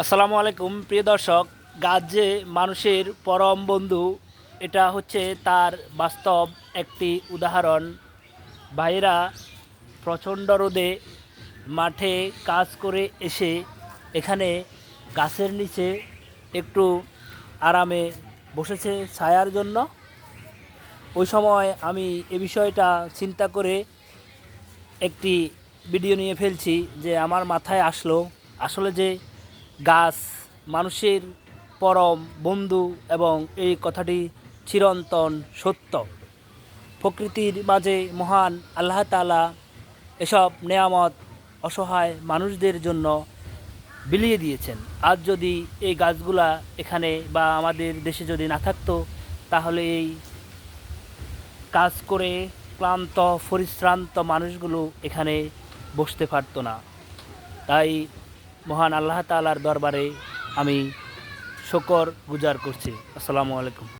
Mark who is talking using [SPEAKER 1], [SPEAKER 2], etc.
[SPEAKER 1] আসসালামু আলাইকুম প্রিয় দর্শক। গাছ যে মানুষের পরম বন্ধু, এটা হচ্ছে তার বাস্তব একটি উদাহরণ। ভাইরা প্রচণ্ড রোদে মাঠে কাজ করে এসে এখানে গাছের নিচে একটু আরামে বসেছে ছায়ার জন্য। ওই সময় আমি এ বিষয়টা চিন্তা করে একটি ভিডিও নিয়ে ফেলছি, যে আমার মাথায় আসলো আসলে যে গাছ মানুষের পরম বন্ধু, এবং এই কথাটি চিরন্তন সত্য। প্রকৃতির মাঝে মহান আল্লাহ তাআলা এসব নেয়ামত অসহায় মানুষদের জন্য বিলিয়ে দিয়েছেন। আজ যদি এই গাছগুলা এখানে বা আমাদের দেশে যদি না থাকতো, তাহলে এই কাজ করে ক্লান্ত পরিশ্রান্ত মানুষগুলো এখানে বসতে পারতো না। তাই মহান আল্লাহ তাআলার দরবারে আমি শুকর গুজার করছি। আসসালামু আলাইকুম।